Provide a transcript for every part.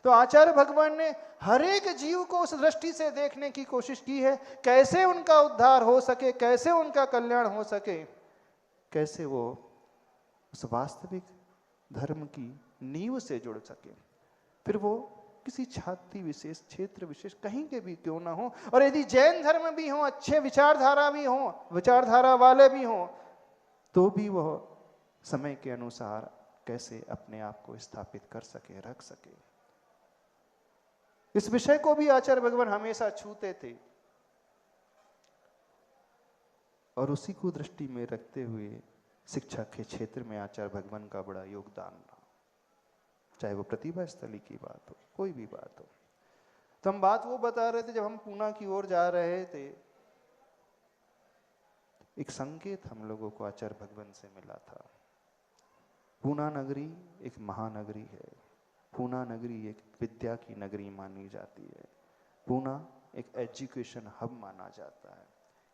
तो आचार्य भगवान ने हर एक जीव को उस दृष्टि से देखने की कोशिश की है, कैसे उनका उद्धार हो सके, कैसे उनका कल्याण हो सके, कैसे वो उस वास्तविक धर्म की नींव से जुड़ सके। फिर वो किसी छाती विशेष, क्षेत्र विशेष, कहीं के भी क्यों ना हो, और यदि जैन धर्म भी हो, अच्छे विचारधारा भी हो, विचारधारा वाले भी हो, तो भी वह समय के अनुसार कैसे अपने आप को स्थापित कर सके, रख सके। इस विषय को भी आचार्य भगवान हमेशा छूते थे, और उसी को दृष्टि में रखते हुए शिक्षा के क्षेत्र में आचार्य भगवान का बड़ा योगदान रहा, चाहे वो प्रतिभा स्थली की बात हो, कोई भी बात हो। तो हम बात वो बता रहे थे, जब हम पूना की ओर जा रहे थे, एक संकेत हम लोगों को आचार्य भगवान से मिला था। पूना नगरी एक महानगरी है, पूना नगरी एक विद्या की नगरी मानी जाती है, पूना एक एजुकेशन हब माना जाता है।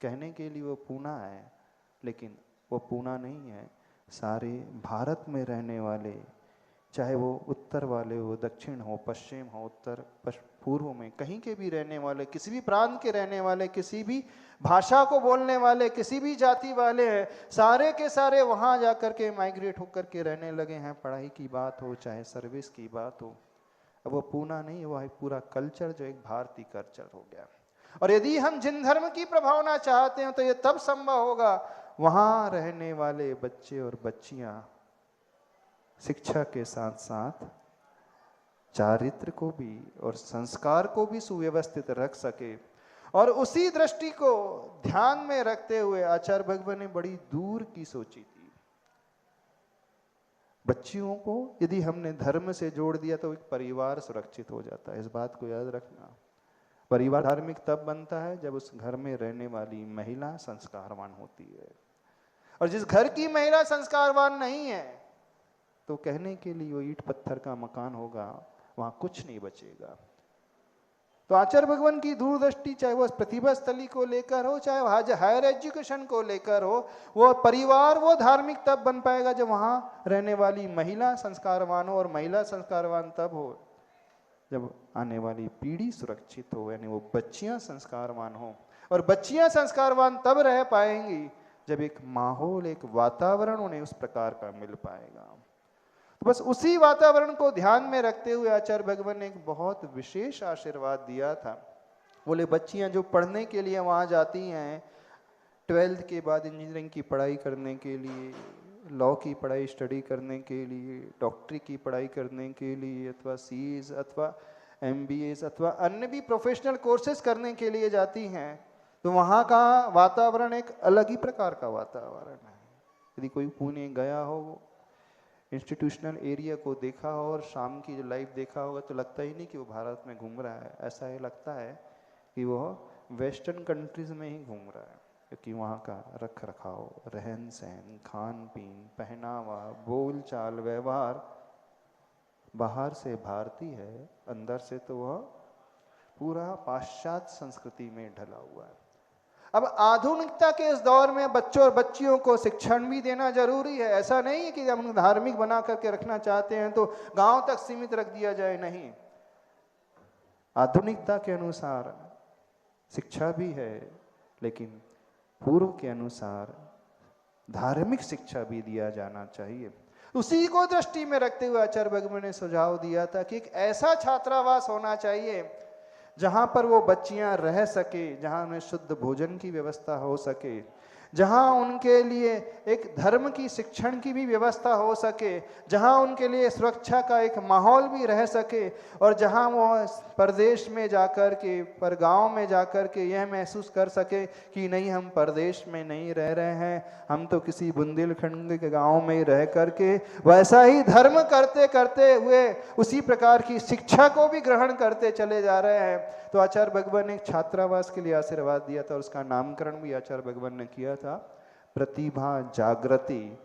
कहने के लिए वो पूना है, लेकिन वो पूना नहीं है। सारे भारत में रहने वाले, चाहे वो उत्तर वाले हो, दक्षिण हो, पश्चिम हो, उत्तर पूर्व में कहीं के भी रहने वाले, किसी भी प्रांत के रहने वाले, किसी भी भाषा को बोलने वाले, किसी भी जाति वाले हैं, सारे के सारे वहाँ जाकर के माइग्रेट होकर के रहने लगे हैं। पढ़ाई की बात हो, चाहे सर्विस की बात हो, अब वो पूना नहीं, वो पूरा कल्चर जो एक भारतीय कल्चर हो गया। और यदि हम जिन धर्म की प्रभावना चाहते हैं, तो ये तब संभव होगा वहाँ रहने वाले बच्चे और बच्चियाँ शिक्षा के साथ साथ चारित्र को भी और संस्कार को भी सुव्यवस्थित रख सके। और उसी दृष्टि को ध्यान में रखते हुए आचार्य भगवान ने बड़ी दूर की सोची थी। बच्चियों को यदि हमने धर्म से जोड़ दिया तो एक परिवार सुरक्षित हो जाता है, इस बात को याद रखना। परिवार धार्मिक तब बनता है जब उस घर में रहने वाली महिला संस्कारवान होती है, और जिस घर की महिला संस्कारवान नहीं है, तो कहने के लिए वो ईंट पत्थर का मकान होगा, वहां कुछ नहीं बचेगा। तो आचार्य भगवान की दूरदृष्टि, चाहे वो प्रतिभा स्थली को लेकर हो, चाहे हायर एजुकेशन को लेकर हो, वो परिवार वो धार्मिक तब बन पाएगा जब वहां रहने वाली महिला संस्कारवान हो, और महिला संस्कारवान तब हो जब आने वाली पीढ़ी सुरक्षित हो, यानी वो बच्चियां संस्कारवान हो। और बच्चियां संस्कारवान तब रह पाएंगी जब एक माहौल, एक वातावरण उन्हें उस प्रकार का मिल पाएगा। तो बस उसी वातावरण को ध्यान में रखते हुए आचार्य भगवान ने एक बहुत विशेष आशीर्वाद दिया था। बोले बच्चियां जो पढ़ने के लिए वहां जाती हैं, 12th के बाद इंजीनियरिंग की पढ़ाई करने के लिए, लॉ की पढ़ाई स्टडी करने के लिए, डॉक्टरी की पढ़ाई करने के लिए, अथवा सीएस अथवा एमबीएस अथवा अन्य भी प्रोफेशनल कोर्सेज करने के लिए जाती हैं, तो वहाँ का वातावरण एक अलग ही प्रकार का वातावरण है। यदि कोई पुणे गया हो, इंस्टीट्यूशनल एरिया को देखा हो और शाम की जो लाइफ देखा होगा, तो लगता ही नहीं कि वो भारत में घूम रहा है। ऐसा ही लगता है कि वो वेस्टर्न कंट्रीज में ही घूम रहा है, क्योंकि वहाँ का रख रखाव, रहन सहन, खान पीन, पहनावा, बोल चाल, व्यवहार बाहर से भारतीय है, अंदर से तो वह पूरा पाश्चात्य संस्कृति में ढला हुआ है। अब आधुनिकता के इस दौर में बच्चों और बच्चियों को शिक्षण भी देना जरूरी है। ऐसा नहीं है कि हम धार्मिक बना करके रखना चाहते हैं तो गांव तक सीमित रख दिया जाए, नहीं। आधुनिकता के अनुसार शिक्षा भी है, लेकिन पूर्व के अनुसार धार्मिक शिक्षा भी दिया जाना चाहिए। उसी को दृष्टि में रखते हुए आचार्य भगवान ने सुझाव दिया था कि एक ऐसा छात्रावास होना चाहिए जहां पर वो बच्चियां रह सके, जहां उन्हें शुद्ध भोजन की व्यवस्था हो सके, जहां उनके लिए एक धर्म की शिक्षण की भी व्यवस्था हो सके, जहां उनके लिए सुरक्षा का एक माहौल भी रह सके, और जहां वो परदेश में जाकर के, पर गांव में जाकर के यह महसूस कर सके कि नहीं, हम परदेश में नहीं रह रहे हैं, हम तो किसी बुंदेलखंड के गांव में ही रह करके वैसा ही धर्म करते करते हुए उसी प्रकार की शिक्षा को भी ग्रहण करते चले जा रहे हैं। तो आचार्य भगवान ने छात्रावास के लिए आशीर्वाद दिया था, और उसका नामकरण भी आचार्य भगवान ने किया था प्रतिभा जागृति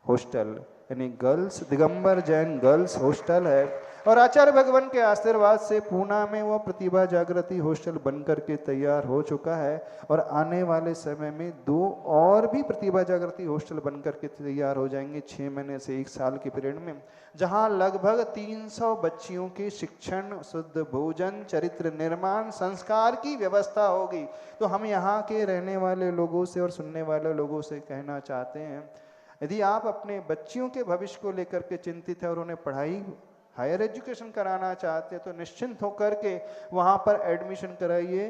हॉस्टल यानी girls, Digambar Jain girls hostel है। और आचार्य भगवान के आशीर्वाद से पूना में वो प्रतिभा जागृति हॉस्टल बनकर के तैयार हो चुका है। और आने वाले समय में 2 और भी प्रतिभा जागृति हॉस्टल बनकर के तैयार हो जाएंगे 6 महीने से 1 साल के पीरियड में, जहां लगभग 300 बच्चियों के शिक्षण, शुद्ध भोजन, चरित्र निर्माण, संस्कार की व्यवस्था होगी। तो हम यहाँ के रहने वाले लोगों से और सुनने वाले लोगों से कहना चाहते हैं, यदि आप अपने बच्चियों के भविष्य को लेकर के चिंतित हैं और उन्हें पढ़ाई हायर एजुकेशन कराना चाहते हैं तो निश्चिंत होकर के वहाँ पर एडमिशन कराइए।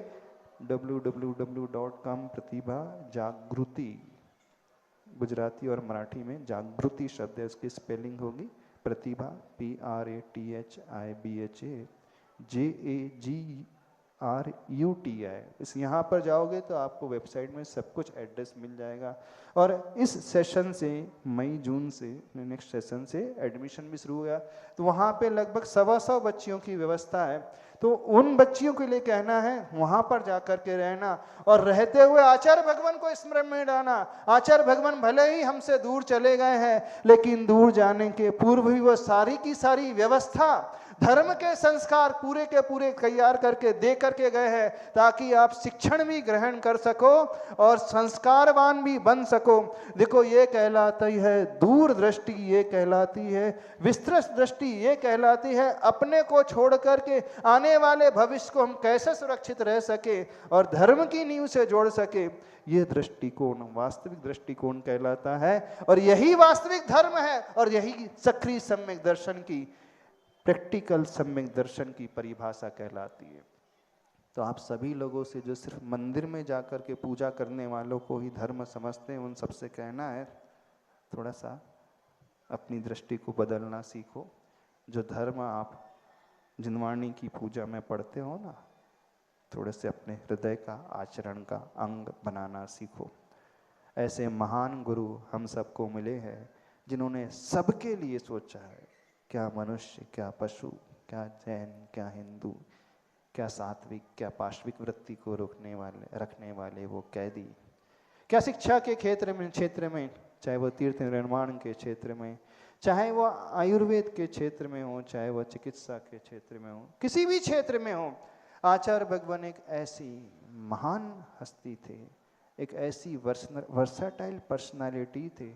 www.com प्रतिभा जागृति, गुजराती और मराठी में जागृति शब्द है, उसकी स्पेलिंग होगी प्रतिभा PRATHIBHA इस यहाँ पर जाओगे तो आपको वेबसाइट में सब कुछ एड्रेस मिल जाएगा। और इस सेशन से मई जून से नेक्स्ट सेशन से एडमिशन भी शुरू हुआ, तो वहाँ पे लगभग 125 बच्चियों की व्यवस्था है। तो उन बच्चियों के लिए कहना है वहाँ पर जाकर के रहना और रहते हुए आचार्य भगवान को स्मरण में डालना। आचार्य भगवान भले ही हमसे दूर चले गए हैं, लेकिन दूर जाने के पूर्व भी वो सारी की सारी व्यवस्था, धर्म के संस्कार पूरे के पूरे तैयार करके दे करके गए हैं, ताकि आप शिक्षण भी ग्रहण कर सको और संस्कारवान भी बन सको। देखो ये कहलाती है दूरदृष्टि, ये कहलाती है विस्तृत दृष्टि, ये कहलाती है अपने को छोड़ करके आने वाले भविष्य को हम कैसे सुरक्षित रह सके और धर्म की नींव से जोड़ सके। ये दृष्टिकोण वास्तविक दृष्टिकोण कहलाता है और यही वास्तविक धर्म है और यही सक्रिय सम्यक दर्शन की, प्रैक्टिकल सम्यक दर्शन की परिभाषा कहलाती है। तो आप सभी लोगों से जो सिर्फ मंदिर में जाकर के पूजा करने वालों को ही धर्म समझते हैं, उन सबसे कहना है थोड़ा सा अपनी दृष्टि को बदलना सीखो। जो धर्म आप जिनवाणी की पूजा में पढ़ते हो ना, थोड़े से अपने हृदय का आचरण का अंग बनाना सीखो। ऐसे महान गुरु हम सबको मिले हैं जिन्होंने सबके लिए सोचा है, क्या मनुष्य, क्या पशु, क्या जैन, क्या हिंदू, क्या सात्विक, क्या पाश्विक वृत्ति को रखने वाले वो कैदी, क्या शिक्षा के क्षेत्र में चाहे वो तीर्थ निर्माण के क्षेत्र में, चाहे वो आयुर्वेद के क्षेत्र में हो, चाहे वो चिकित्सा के क्षेत्र में हो, किसी भी क्षेत्र में हो, आचार्य भगवान एक ऐसी महान हस्ती थे, एक ऐसी वर्साटाइल पर्सनालिटी थे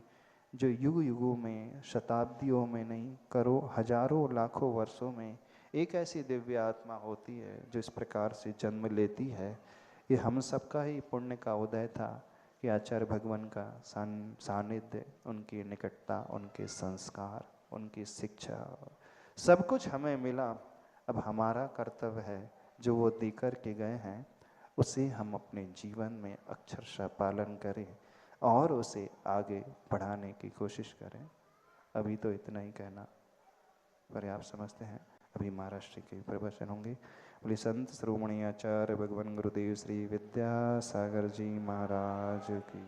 जो युग युगों में, शताब्दियों में नहीं, हजारों लाखों वर्षों में एक ऐसी दिव्य आत्मा होती है जो इस प्रकार से जन्म लेती है। ये हम सबका ही पुण्य का उदय था कि आचार्य भगवान का सानिध्य, उनकी निकटता, उनके संस्कार, उनकी शिक्षा, सब कुछ हमें मिला। अब हमारा कर्तव्य है जो वो देकर के गए हैं उसे हम अपने जीवन में अक्षरशः पालन करें और उसे आगे बढ़ाने की कोशिश करें। अभी तो इतना ही कहना पर्याप्त समझते हैं। अभी महाराष्ट्र के प्रवचन होंगे। बोले संत श्रोमणी आचार्य भगवान गुरुदेव श्री विद्यासागर जी महाराज की।